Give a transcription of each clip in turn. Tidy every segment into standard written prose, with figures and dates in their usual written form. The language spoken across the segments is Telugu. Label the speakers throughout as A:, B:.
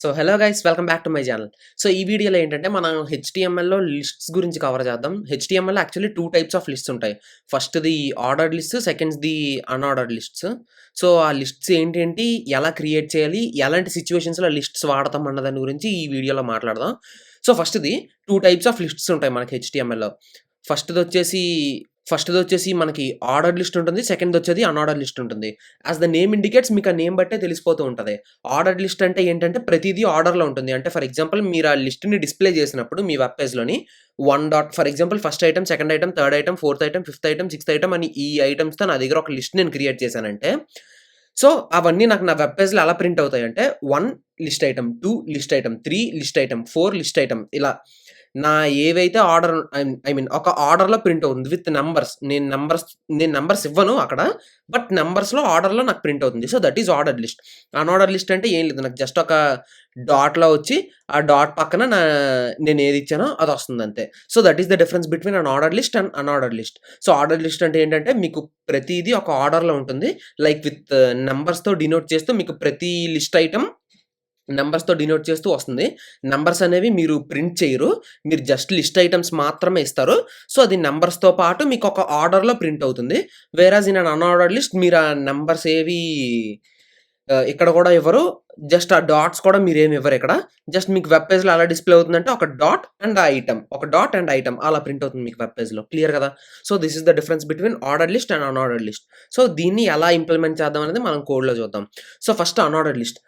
A: So hello guys welcome back to my channel. So ఈ వీడియోలో ఏంటంటే మనం హెచ్టీఎంఎల్‌లో లిస్ట్స్ గురించి కవర్ చేద్దాం. హెచ్టీఎంఎల్‌లో యాక్చువల్లీ 2 టైప్స్ ఆఫ్ లిస్ట్స్ ఉంటాయి. ఫస్ట్‌ది ఆర్డర్డ్ లిస్ట్, సెకండ్స్‌ది అన్‌ఆర్డర్డ్ లిస్ట్స్. సో ఆ లిస్ట్స్ ఏంటేంటి, ఎలా క్రియేట్ చేయాలి, ఎలాంటి సిట్యుయేషన్స్‌లో లిస్ట్స్ వాడతాం అన్న దాని గురించి ఈ వీడియోలో మాట్లాడదాం. సో ఫస్ట్‌ది 2 టైప్స్ ఆఫ్ లిస్ట్స్ ఉంటాయి మనకి హెచ్టీఎంఎల్‌లో. ఫస్ట్‌దొచ్చేసి ఫస్ట్‌దొచ్చేసి మనకి ఆర్డర్డ్ లిస్ట్ ఉంటుంది. సెకండ్‌దొచ్చేది అన్‌ఆర్డర్డ్ లిస్ట్ ఉంటుంది. యాస్ ద నేమ్ ఇండికేట్స్ మీకు ఆ నేమ్ బట్టే తెలిసిపోతూ ఉంటది. ఆర్డర్డ్ లిస్ట్ అంటే ఏంటంటే ప్రతీదీ ఆర్డర్‌లో ఉంటుంది. అంటే ఫర్ ఎగ్జాంపుల్ మీరు ఆ లిస్ట్‌ని డిస్‌ప్లే చేసినప్పుడు మీ వెబ్ పేజ్‌లోని 1 dot for example first item, second item, third item, fourth item, fifth item, sixth item అని ఈ ఐటెమ్స్‌తో నా దగ్గర ఒక లిస్ట్ నేను క్రియేట్ చేశానంటే, సో అవన్నీ నాకు నా వెబ్ పేజ్‌లో ఎలా ప్రింట్ అవుతాయంటే 1 list item, 2 list item, 3 list item, 4 list item ఇలా నా ఏవైతే ఆర్డర్ ఐ మీన్ ఒక ఆర్డర్‌లో ప్రింట్ అవుతుంది విత్ నంబర్స్. నేను నంబర్స్ ఇవ్వను అక్కడ. బట్ నంబర్స్‌లో ఆర్డర్‌లో నాకు ప్రింట్ అవుతుంది. So that is ordered list. Unordered list అంటే ఏం లేదు. నాకు జస్ట్ ఒక డాట్‌లా వచ్చి ఆ డాట్ పక్కన నేను ఏది ఇచ్చానో అది వస్తుందంతే. So that is the difference between unordered list and unordered list. So ordered list అంటే ఏంటంటే మీకు ప్రతీదీ ఒక ఆర్డర్‌లో ఉంటుంది. లైక్ విత్ నంబర్స్‌తో డినోట్ చేస్తూ మీకు ప్రతి లిస్ట్ ఐటెమ్ నంబర్స్‌తో డినోట్ చేస్తూ వస్తుంది. నంబర్స్ అనేవి మీరు ప్రింట్ చేయరు. మీరు జస్ట్ లిస్ట్ ఐటెమ్స్ మాత్రమే ఇస్తారు. సో, అది నంబర్స్‌తో పాటు మీకొక ఆర్డర్‌లో ప్రింట్ అవుతుంది. వేరాజ్ ఇన్ అన్ అన్‌ఆర్డర్డ్ లిస్ట్ మీరు ఆ నంబర్స్ ఏవి ఇక్కడ గూడా ఇవ్వరు. జస్ట్ ఆ డాట్స్ కూడా మీరేమి ఇవ్వరిక్కడ. జస్ట్ మీకు వెబ్ పేజ్‌లో ఎలా డిస్‌ప్లే అవుతుందంటే ఒక డాట్ అండ్ ఆ ఐటెమ్. ఒక డాట్ అండ్ ఐటెమ్ అలా ప్రింట్ అవుతుంది మీకు వెబ్ పేజ్‌లో. క్లియర్ గదా! So, this is the difference between ordered list and unordered list. So, దీన్ని ఎలా ఇంప్లిమెంట్ చేద్దాం అనేది మనం కోడ్‌లో చూద్దాం. So, first unordered list.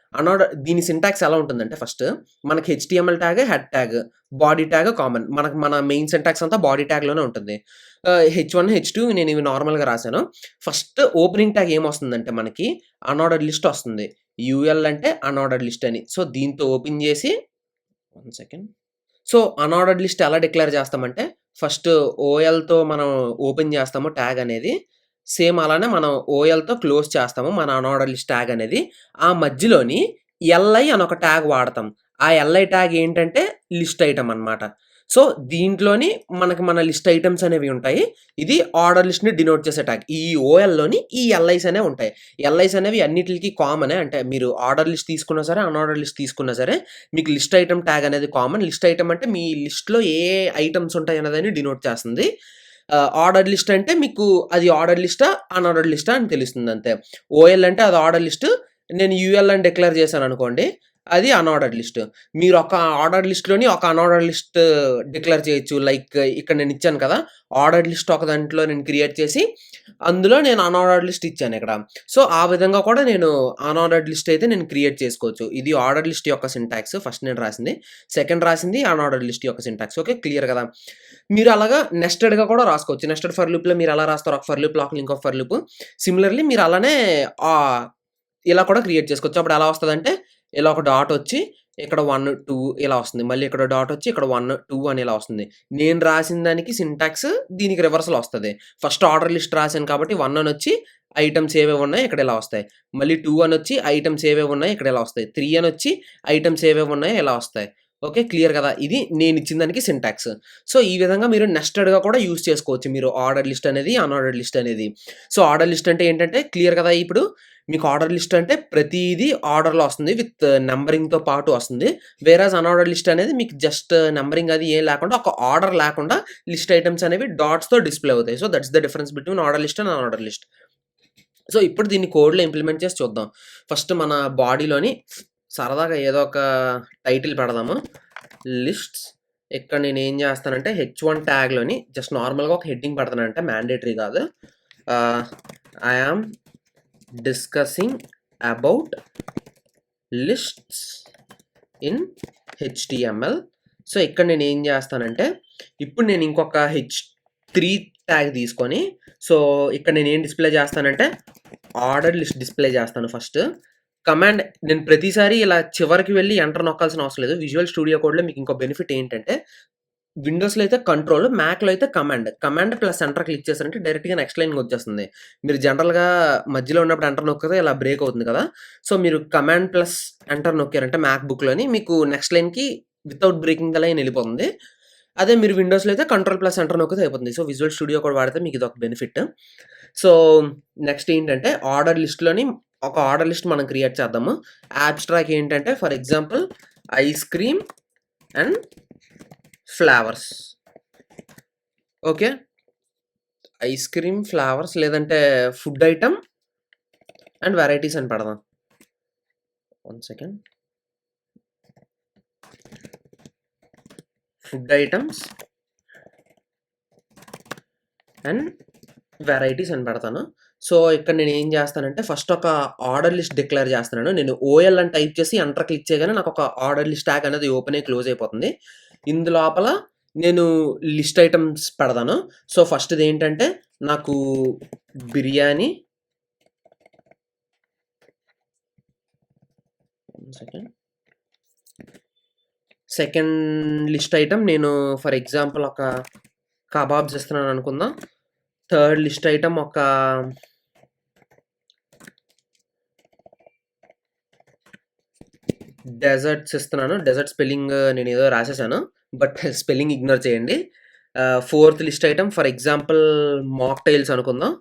A: దీని సింటాక్స్ ఎలా ఉంటుందంటే ఫస్ట్ మనకి HTML tag, head tag, body tag common. మన మెయిన్ సింటాక్స్ అంతా బాడీ ట్యాగ్‌లోనే ఉంటుంది. హెచ్1, హెచ్2 నేను ఇవి నార్మల్‌గా రాసాను. ఫస్ట్ ఓపెనింగ్ ట్యాగ్ ఏమొస్తుందంటే మనకి అన్‌ఆర్డర్డ్ లిస్ట్ వస్తుంది. యూఎల్ అంటే అన్‌ఆర్డర్డ్ లిస్ట్ అని. సో, దీంతో ఓపెన్ చేసి 1 సెకండ్. సో, అన్‌ఆర్డర్డ్ లిస్ట్ ఎలా డిక్లేర్ చేస్తామంటే, ఫస్ట్ ఓఎల్‌తో మనం ఓపెన్ చేస్తాము ట్యాగ్ అనేది. సేమ్ అలానే మనం ఓఎల్‌తో క్లోజ్ చేస్తాము మన అన్‌ఆర్డర్డ్ లిస్ట్ ట్యాగ్ అనేది. ఆ మధ్యలోని ఎల్ఐ అని ఒక ట్యాగ్ వాడతాం. ఆ ఎల్ఐ ట్యాగ్ ఏంటంటే లిస్ట్ ఐటెమ్ అన్నమాట. సో, దీంట్లోని మన లిస్ట్ ఐటెమ్స్ అనేవి ఉంటాయి. ఇది ఆర్డర్ లిస్ట్‌ని డినోట్ చేసే ట్యాగ్. ఈ ఓఎల్‌లోని ఈ ఎల్ఐస్ అనేవి ఉంటాయి. ఎల్ఐస్ అనేవి అన్నిట్లికి కామనే. అంటే మీరు ఆర్డర్ లిస్ట్ తీసుకున్నా సరే, అన్‌ఆర్డర్ లిస్ట్ తీసుకున్నా సరే మీకు లిస్ట్ ఐటెమ్ ట్యాగ్ అనేది కామన్. లిస్ట్ ఐటెమ్ అంటే మీ లిస్ట్‌లో ఏ ఐటెమ్స్ ఉంటాయన్నదని డినోట్ చేస్తుంది. ఆర్డర్డ్ లిస్ట్ అంటే మీకు అది ఆర్డర్డ్ లిస్టా? అన్‌ఆర్డర్డ్ లిస్టా అని తెలుస్తుందంతే. ఓఎల్ అంటే అది ఆర్డర్ లిస్ట్. నేను యూఎల్ అని డిక్లేర్ చేశాననుకోండి. అది అన్‌ఆర్డర్డ్ లిస్ట్. మీరు ఒక ఆర్డర్డ్ లిస్ట్‌లోని ఒక అన్‌ఆర్డర్డ్ లిస్ట్ డిక్లేర్ చేయొచ్చు. లైక్ ఇక్కడ నేను ఇచ్చాను కదా! ఆర్డర్డ్ లిస్ట్ ఒక దాంట్లో నేను క్రియేట్ చేసి, అందులో నేను అన్‌ఆర్డర్డ్ లిస్ట్ ఇచ్చానిక్కడ. సో, ఆ విధంగా కూడా నేను అన్‌ఆర్డర్డ్ లిస్ట్ అయితే నేను క్రియేట్ చేసుకోవచ్చు. ఇది ఆర్డర్డ్ లిస్ట్ యొక్క సింటాక్స్ ఫస్ట్ నేను రాసింది. సెకండ్ రాసింది అన్‌ఆర్డర్డ్ లిస్ట్ యొక్క సింటాక్స్. ఓకే. క్లియర్ కదా! మీరు అలాగా నెస్టెడ్‌గా కూడా రాసుకోవచ్చు. నెస్టెడ్ ఫర్ లూప్‌లో మీరు ఎలా రాస్తారో ఒక ఫర్ లూప్ లోపల ఇంకొక ఫర్ లూప్. సిమిలర్‌లీ మీరు అలానే ఆహ్, ఇలా కూడా క్రియేట్ చేసుకోవచ్చు. అప్పుడు ఎలా వస్తదంటే, ఇలా ఒక డాట్ ఒచ్చి ఇక్కడ 1, 2 ఇలా వస్తుంది. మళ్ళీ ఇక్కడ డాట్ ఒచ్చి ఇక్కడ 1, 2 అని ఇలా వస్తుంది. నేను రాసిన దానికి సింటాక్స్ దీనికి రివర్స్‌లో వస్తది. ఫస్ట్ ఆర్డర్ లిస్ట్ రాసాను కాబట్టి 1 అనొచ్చి ఐటెమ్స్ ఏవేవి ఉన్నాయో ఇక్కడ ఇలా వస్తాయి. మళ్ళీ 2 అనొచ్చి ఐటెమ్స్ ఏవేవి ఉన్నాయో ఇక్కడ ఇలా వస్తాయి. 3 అనొచ్చి ఐటెమ్స్ ఏవేవి ఉన్నాయో ఇలా వస్తాయి. ఓకే. క్లియర్ కదా! ఇది నేనిచ్చిన దానికి సింటాక్స్. సో, ఈ విధంగా మీరు నెస్టెడ్‌గా కూడా యూజ్ చేసుకోవచ్చు. మీరు ఆర్డర్ లిస్ట్ అనేది, అన్‌ఆర్డర్డ్ లిస్ట్ అనేది. సో, ఆర్డర్ లిస్ట్ అంటే ఏంటంటే క్లియర్ కదా! ఇప్పుడు మీకు ఆర్డర్ లిస్ట్ అంటే ప్రతీదీ ఆర్డర్‌లో వస్తుంది. విత్ నంబరింగ్‌తో పాటు వస్తుంది. వేరాజ్ అన్‌ఆర్డర్డ్ లిస్ట్ అనేది మీకు జస్ట్ నంబరింగ్ అది ఏం లేకుండా ఒక ఆర్డర్ లేకుండా లిస్ట్ ఐటెమ్స్ అనేవి డాట్స్‌తో డిస్‌ప్లే అవుతాయి. So, that's the difference between order list and unordered list. So, ఇప్పుడు దీన్ని కోడ్‌లో ఇంప్లిమెంట్ చేసి చూద్దాం. ఫస్ట్ మన బాడీలోని సరదాగా ఏదో ఒక టైటిల్ పెడదాము. లిస్ట్స్. ఇక్కడ నేనేం చేస్తానంటే హెచ్1 ట్యాగ్‌లోని జస్ట్ నార్మల్‌గా ఒక హెడ్డింగ్ పెడతాను. అంటే మ్యాండేటరీ కాదు. ఆహ్, I am discussing about lists in HTML. So, ఇక్కడ నేనేం చేస్తానంటే, ఇప్పుడు నేను ఇంకొక హెచ్3 ట్యాగ్ తీసుకొని, సో, ఇక్కడ నేనేం డిస్‌ప్లే చేస్తానంటే, ఆర్డర్డ్ లిస్ట్ డిస్‌ప్లే చేస్తాను ఫస్ట్. కమాండ్ నేను ప్రతిసారి ఇలా చివరికి వెళ్లి ఎంటర్ నొక్కాల్సిన అవసరం లేదు. విజువల్ స్టూడియో కోడ్‌లో మీకు ఇంకో బెనిఫిట్ ఏంటంటే, విండోస్‌లో అయితే కంట్రోల్, మ్యాక్‌లో అయితే command. Command plus enter click చేశారంటే డైరెక్ట్‌గా నెక్స్ట్ లైన్‌కొచ్చేస్తుంది. మీరు జనరల్‌గా మధ్యలో ఉన్నప్పుడు ఎంటర్ నొక్కితే ఇలా బ్రేక్ అవుతుంది కదా! సో, మీరు కమాండ్ ప్లస్ ఎంటర్ నొక్కారంటే మ్యాక్ బుక్‌లోని మీకు నెక్స్ట్ లైన్‌కి వితౌట్ బ్రేకింగ్ ద లైన్ ఎళ్ళిపోతుంది. అదే మీరు విండోస్‌లో అయితే కంట్రోల్ ప్లస్ ఎంటర్ నొక్కితే అయిపోతుంది. సో, విజువల్ స్టూడియో కోడ్ వాడితే మీకు ఇదొక బెనిఫిట్. సో, నెక్స్ట్ ఏంటంటే ఆర్డర్ లిస్ట్‌లోని ఒక ఆర్డర్ లిస్ట్ మనం క్రియేట్ చేద్దాము. అబ్స్ట్రాక్ట్ ఏంటంటే for example ice cream and flavours. Okay. Ice cream, flavours లేదంటే ఫుడ్ ఐటెమ్ అండ్ వెరైటీస్ అని పెడదాం. 1 second. Food items and varieties అని పెడతాను. సో, ఇక్కడ నేను ఏం చేస్తానంటే ఫస్ట్ ఒక ఆర్డర్ లిస్ట్ డిక్లేర్ చేస్తున్నాను. నేను ఓఎల్ అని టైప్ చేసి ఎంటర్ క్లిక్ చేయగానే నాకు ఒక ఆర్డర్ లిస్ట్ ట్యాగ్ అనేది ఓపెన్ అయ్యి క్లోజ్ అయిపోతుంది. ఇందులోపల నేను లిస్ట్ ఐటెమ్స్ పెడతాను. సో, ఫస్ట్‌ది ఏంటంటే నాకు biryani. 1 second. Second list item నేను ఫర్ ఎగ్జాంపుల్ ఒక కబాబ్స్ ఇస్తున్నాను అనుకుందాం. థర్డ్ లిస్ట్ ఐటెమ్ ఒక డెజర్ట్స్ ఇస్తున్నాను. డెజర్ట్ స్పెల్లింగ్ నేనేదో రాసేసాను. బట్ స్పెల్లింగ్ ఇగ్నోర్ చేయండి. Fourth list item for example mocktails అనుకుందాం.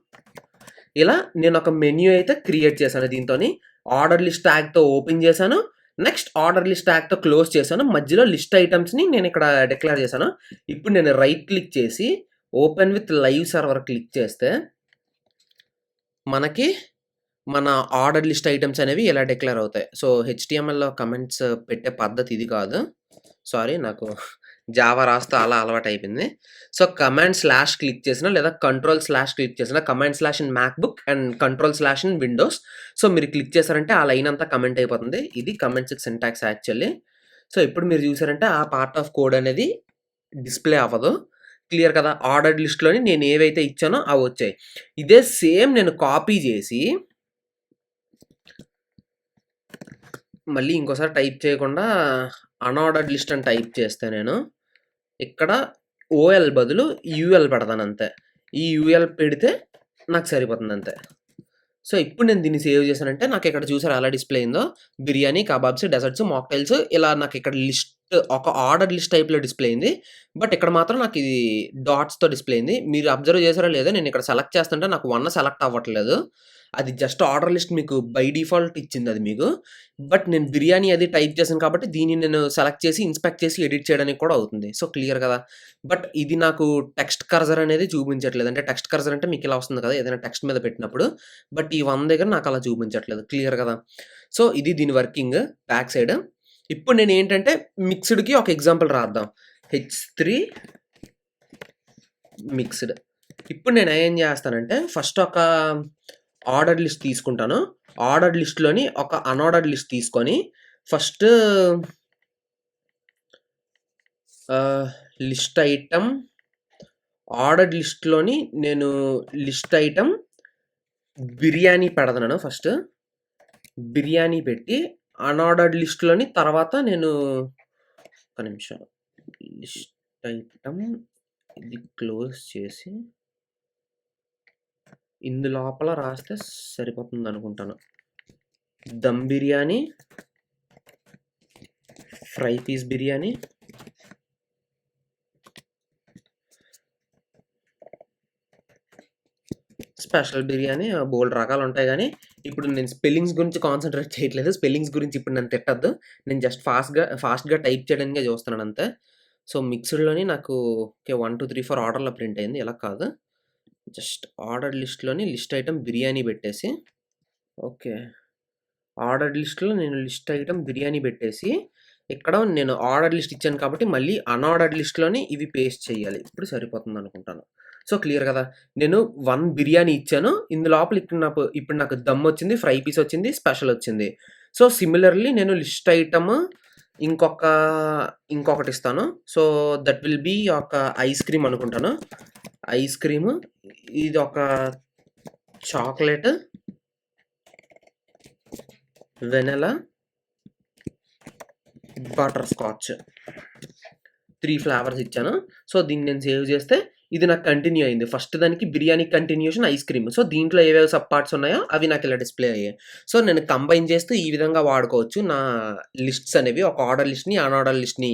A: ఇలా నేనొక మెన్యూ అయితే క్రియేట్ చేశాను దీంతోని. ఆర్డర్ లిస్ట్ ట్యాగ్‌తో ఓపెన్ చేశాను. నెక్స్ట్ ఆర్డర్ లిస్ట్ ట్యాగ్‌తో క్లోజ్ చేశాను. మధ్యలో లిస్ట్ ఐటెమ్స్‌ని నేనిక్కడ డిక్లేర్ చేశాను. ఇప్పుడు నేను రైట్ క్లిక్ చేసి open with live server click చేస్తే మనకి మన ఆర్డర్ లిస్ట్ ఐటెమ్స్ అనేవి ఇలా డిక్లేర్ అవుతాయి. సో, హెచ్‌టీఎంఎల్‌లో కమెంట్స్ పెట్టే పద్ధతి ఇది కాదు. సారీ నాకు జావా రాస్తూ అలా అలవాటయిపోయింది. సో, కమాండ్ స్లాష్ క్లిక్ చేసినా లేదా కంట్రోల్ స్లాష్ క్లిక్ చేసినా command slash in MacBook and control slash in Windows. So, మీరు క్లిక్ చేశారంటే ఆ లైన్ అంతా కమెంట్ అయిపోతుంది. ఇది కమెంట్స్‌కి సింటాక్స్ యాక్చువల్లీ. సో, ఇప్పుడు మీరు చూసారంటే ఆ పార్ట్ ఆఫ్ కోడ్ అనేది డిస్‌ప్లే అవ్వదు. క్లియర్ కదా! ఆర్డర్డ్ లిస్ట్‌లోని నేను ఏవైతే ఇచ్చానో అవొచ్చాయి. ఇదే సేమ్ నేను కాపీ చేసి మళ్ళీ ఇంకోసారి టైప్ చేయకుండా అనార్డర్డ్ లిస్ట్ అని టైప్ చేస్తే నేను ఇక్కడ ఓఎల్ బదులు యూఎల్ పెడతానంతే. ఈ యూఎల్ పెడితే నాకు సరిపోతుందంతే. సో, ఇప్పుడు నేను దీన్ని సేవ్ చేశానంటే నాకిక్కడ చూసారా ఎలా డిస్‌ప్లే అయిందో. బిర్యానీ, కబాబ్స్, డెజర్ట్స్, మాక్టైల్స్ ఇలా నాకిక్కడ లిస్ట్ ఒక ఆర్డర్ లిస్ట్ టైప్‌లో డిస్‌ప్లే అయింది. బట్ ఇక్కడ మాత్రం నాకిది డాట్స్‌తో డిస్‌ప్లే అయింది. మీరు అబ్జర్వ్ చేసారో లేదో నేనిక్కడ సెలెక్ట్ చేస్తుంటే నాకు 1 సెలెక్ట్ అవ్వట్లేదు. అది జస్ట్ ఆర్డర్ లిస్ట్ మీకు బై డిఫాల్ట్ ఇచ్చిందది మీకు. బట్ నేను బిర్యానీ అది టైప్ చేశాను కాబట్టి దీన్ని నేను సెలెక్ట్ చేసి, ఇన్స్‌పెక్ట్ చేసి ఎడిట్ చేయడానికి కూడా అవుతుంది. సో, క్లియర్ కదా! బట్ ఇది నాకు టెక్స్ట్ కర్సర్ అనేది చూపించట్లేదు. అంటే టెక్స్ట్ కర్సర్ అంటే మీకిలా వస్తుంది కదా! ఏదైనా టెక్స్ట్ మీద పెట్టినప్పుడు. బట్ ఈ 1 దగ్గర నాకలా చూపించట్లేదు. క్లియర్ కదా! సో, ఇది దీని వర్కింగ్ బ్యాక్ సైడ్. ఇప్పుడు నేనేంటంటే మిక్స్‌డ్‌కి ఒక ఎగ్జాంపుల్ రాద్దాం. హెచ్3 మిక్స్‌డ్. ఇప్పుడు నేనేం చేస్తానంటే ఫస్ట్ ఒక ఆర్డర్డ్ లిస్ట్ తీసుకుంటాను. ఆర్డర్డ్ లిస్ట్‌లోని ఒక అనార్డర్డ్ లిస్ట్ తీసుకొని ఫస్ట్ లిస్ట్ ఐటెమ్ ఆర్డర్డ్ లిస్ట్‌లోని నేను లిస్ట్ ఐటెమ్ బిర్యానీ పెడతన్నాను ఫస్ట్. బిర్యానీ పెట్టి అనార్డర్డ్ లిస్ట్‌లోని తర్వాత నేను ఒక్క నిమిషం. లిస్ట్ ఐటెమ్ ఇది క్లోజ్ చేసి ఇందులోపల రాస్తే సరిపోతుందనుకుంటాను. Dum biryani, fry piece biryani, special biryani బోలెడు రకాలుంటాయి గానీ, ఇప్పుడు నేను స్పెల్లింగ్స్ గురించి కాన్సంట్రేట్ చేయట్లేదు. స్పెల్లింగ్స్ గురించి ఇప్పుడు నన్ను తిట్టొద్దు. నేను జస్ట్ ఫాస్ట్‌గా టైప్ చేయడానికే చూస్తున్నానంతే. సో, మిక్స్‌డ్‌లోని నాకు ఓకే. 1, 2, 3, 4 ఆర్డర్‌లో ప్రింట్ అయింది. ఇలా కాదు. జస్ట్ ఆర్డర్డ్ లిస్ట్‌లోని లిస్ట్ ఐటెమ్ బిర్యానీ పెట్టేసి ఓకే. ఆర్డర్డ్ లిస్ట్‌లో నేను లిస్ట్ ఐటెమ్ బిర్యానీ పెట్టేసి, ఇక్కడ నేను ఆర్డర్డ్ లిస్ట్ ఇచ్చాను కాబట్టి మళ్ళీ అనార్డర్డ్ లిస్ట్‌లోని ఇవి పేస్ట్ చేయాలి. ఇప్పుడు సరిపోతుందనుకుంటాను. సో, క్లియర్ కదా! నేను 1 బిర్యానీ ఇచ్చాను. ఇందులోపల ఇప్పుడు నాకు దమ్ వచ్చింది, ఫ్రై పీస్ వచ్చింది, స్పెషల్ వచ్చింది. సో, సిమిలర్‌లీ నేను లిస్ట్ ఐటెమ్ ఇంకొక ఇంకొకటిస్తాను. సో, దట్ విల్ బీ ఒక ఐస్ క్రీమ్ అనుకుంటాను. ఐస్ క్రీము ఇదొక chocolate, vanilla, butter scotch 3 flavours ఇచ్చాను. సో, దీన్ని నేను సేవ్ చేస్తే ఇది నాకు కంటిన్యూ అయింది. ఫస్ట్ దానికి biryani continuation ice cream. So, దీంట్లో ఏవేవి సబ్ పార్ట్స్ ఉన్నాయో అవి నాకు ఇలా డిస్‌ప్లే అయ్యాయి. సో, నేను కంబైన్ చేస్తూ ఈ విధంగా వాడుకోవచ్చు. నా లిస్ట్స్ అనేవి ఒక ఆర్డర్ లిస్ట్‌ని, అనార్డర్ లిస్ట్‌ని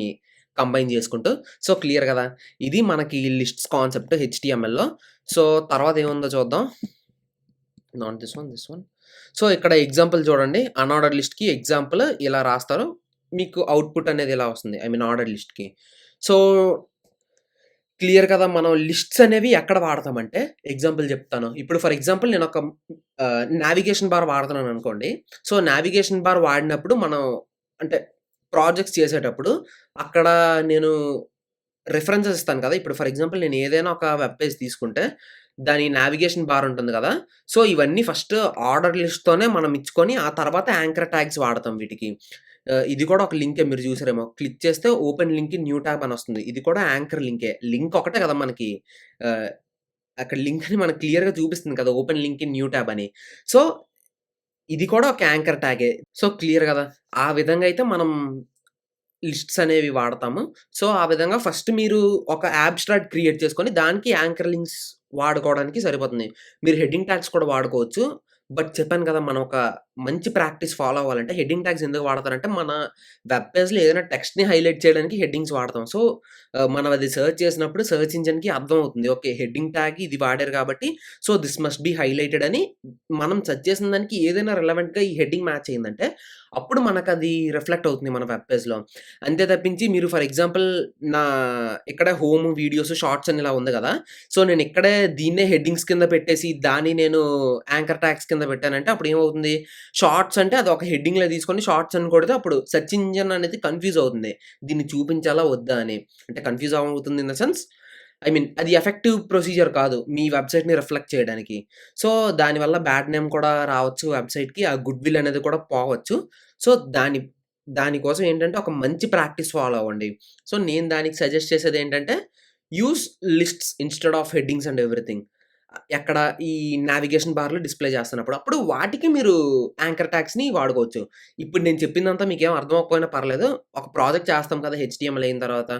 A: కంబైన్ చేసుకుంటూ. సో, క్లియర్ కదా! ఇది మనకి లిస్ట్స్ కాన్సెప్ట్ హెచ్‌టీఎంఎల్‌లో. సో, తర్వాత ఏముందో చూద్దాం. Not this one. సో, ఇక్కడ ఎగ్జాంపుల్ చూడండి. అన్ఆర్డర్డ్ లిస్ట్‌కి ఎగ్జాంపుల్ ఇలా రాస్తారు. మీకు అవుట్‌పుట్ అనేది ఇలా వస్తుంది. ఐ మీన్ ఆర్డర్డ్ లిస్ట్‌కి. సో, క్లియర్ కదా! మనం లిస్ట్స్ అనేవి ఎక్కడ వాడతామంటే ఎగ్జాంపుల్ చెప్తాను. ఇప్పుడు ఫర్ ఎగ్జాంపుల్ నేనొక నావిగేషన్ బార్ వాడుతున్నాననుకోండి. సో, నావిగేషన్ బార్ వాడినప్పుడు మనం అంటే ప్రాజెక్ట్స్ చేసేటప్పుడు అక్కడ నేను రిఫరెన్సెస్ ఇస్తాను కదా! ఇప్పుడు ఫర్ ఎగ్జాంపుల్ నేను ఏదైనా ఒక వెబ్ పేజ్ తీసుకుంటే, దాని నావిగేషన్ బార్ ఉంటుంది గదా! సో, ఇవన్నీ ఫస్ట్ ఆర్డర్ లిస్ట్‌తోనే మనం ఇచ్చుకొని, ఆ తర్వాత యాంకర్ ట్యాగ్స్ వాడతాం వీటికి. ఇది కూడా ఒక లింకే మీరు చూసారేమో. క్లిక్ చేస్తే open link in new tab అనొస్తుంది. ఇది కూడా యాంకర్ లింకే. లింక్ ఒకటే కదా మనకి ఆహ్, అక్కడ లింక్ అని మనకు క్లియర్‌గా చూపిస్తుంది కదా! Open link in new tab అని. సో, ఇది కూడా ఒక యాంకర్ ట్యాగే. సో, క్లియర్ గదా! ఆ విధంగా అయితే మనం లిస్ట్స్ అనేవి వాడతాము. సో, ఆ విధంగా ఫస్ట్ మీరు ఒక అబ్‌స్ట్రాక్ట్ క్రియేట్ చేసుకొని, దానికి యాంకర్ లింక్స్ వాడుకోవడానికి సరిపోతుంది. మీరు హెడ్డింగ్ ట్యాగ్స్ కూడా వాడుకోవచ్చు. బట్ చెప్పాను కదా! మనం ఒక మంచి ప్రాక్టీస్ ఫాలో అవ్వాలంటే హెడ్డింగ్ ట్యాగ్స్ ఎందుకు వాడతారంటే, మన వెబ్ పేజ్‌లో ఏదైనా టెక్స్ట్‌ని హైలైట్ చేయడానికి హెడ్డింగ్స్ వాడతాం. సో, మనం అది సెర్చ్ చేసినప్పుడు సెర్చ్ ఇంజిన్‌కి అర్థమవుతుంది. ఓకే. హెడ్డింగ్ ట్యాగ్ ఇది వాడారు కాబట్టి, so, this must be highlighted అని మనం సెర్చ్ చేసిన దానికి ఏదైనా రిలవెంట్‌గా ఈ హెడ్డింగ్ మ్యాచ్ అయిందంటే, అప్పుడు మనకది రిఫ్లెక్ట్ అవుతుంది మన వెబ్ పేజ్‌లో. అంతే తప్పించి మీరు ఫర్ ఎగ్జాంపుల్ నా ఇక్కడ హోమ్, వీడియోస్, షార్ట్స్ అని ఇలా ఉంది గదా! సో, నేనిక్కడే దీన్నే హెడ్డింగ్స్ కింద పెట్టేసి, దాన్ని నేను యాంకర్ ట్యాగ్స్ కింద పెట్టానంటే అప్పుడేమవుతుంది, షార్ట్స్ అంటే అదొక హెడ్డింగ్‌లా తీసుకొని షార్ట్స్ అని కొడితే అప్పుడు సెర్చ్ ఇంజిన్ అనేది కన్‌ఫ్యూజ్ అవుతుంది. దీన్ని చూపించాలా? వద్దా? అని. అంటే కన్‌ఫ్యూజ్ అవుతుంది in the sense I mean అది ఎఫెక్టివ్ ప్రొసీజర్ కాదు. మీ వెబ్‌సైట్‌ని రిఫ్లెక్ట్ చేయడానికి. సో, దానివల్ల బ్యాడ్ నేమ్ కూడా రావచ్చు వెబ్‌సైట్‌కి. ఆ గుడ్ విల్ అనేది కూడా పోవచ్చు. సో, దాని కోసం ఏంటంటే ఒక మంచి ప్రాక్టీస్ ఫాలో అవ్వండి. సో, నేను దానికి సజెస్ట్ చేసేదేంటంటే use lists instead of headings and everything. ఎక్కడ ఈ నావిగేషన్ బార్‌లో డిస్‌ప్లే చేస్తున్నప్పుడు. అప్పుడు వాటికి మీరు యాంకర్ ట్యాగ్స్‌ని వాడుకోవచ్చు. ఇప్పుడు నేను చెప్పిందంతా మీకేం అర్థం అవ్వకపోయినా పర్లేదు. ఒక ప్రాజెక్ట్ చేస్తాం కదా! హెచ్‌టీఎంఎల్ అయిన తర్వాత.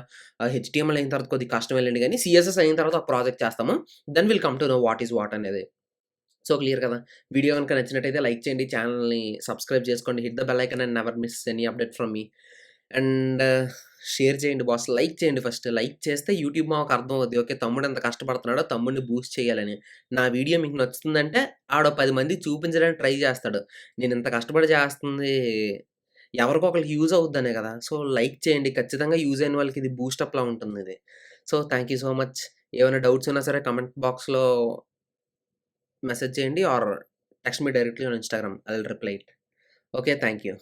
A: హెచ్‌టీఎంఎల్ అయిన తర్వాత కొద్దిగా కష్టమేలెండి గానీ, సీఎస్ఎస్ అయిన తర్వాత ఒక ప్రాజెక్ట్ చేస్తాము. Then will come to know what is what అనేది. సో, క్లియర్ కదా! వీడియో గనుక నచ్చినట్టయితే లైక్ చేయండి. ఛానెల్‌ని సబ్స్క్రైబ్ చేసుకోండి. Hit the bell icon and never miss any update from me. And share చేయండి బాస్. లైక్ చేయండి ఫస్ట్. లైక్ చేస్తే యూట్యూబ్ మాకు అర్థమవుద్ది. ఓకే. తమ్ముడు ఎంత కష్టపడుతున్నాడో తమ్ముడిని బూస్ట్ చేయాలని. నా వీడియో మీకు నచ్చుతుందంటే ఆడో 10 మందికి చూపించడానికి ట్రై చేస్తాడు. నేనింత కష్టపడి చేస్తుంది ఎవరికో ఒకళ్ళకి యూజ్ అవుద్దనే కదా! సో, లైక్ చేయండి. ఖచ్చితంగా యూజ్ అయిన వాళ్ళకి ఇది బూస్టప్‌లా ఉంటుందిది. So, thank you so much. ఏమైనా డౌట్స్ ఉన్నా సరే కామెంట్ బాక్స్‌లో మెసేజ్ చేయండి or text me directly on Instagram. I will reply it. Okay. Thank you.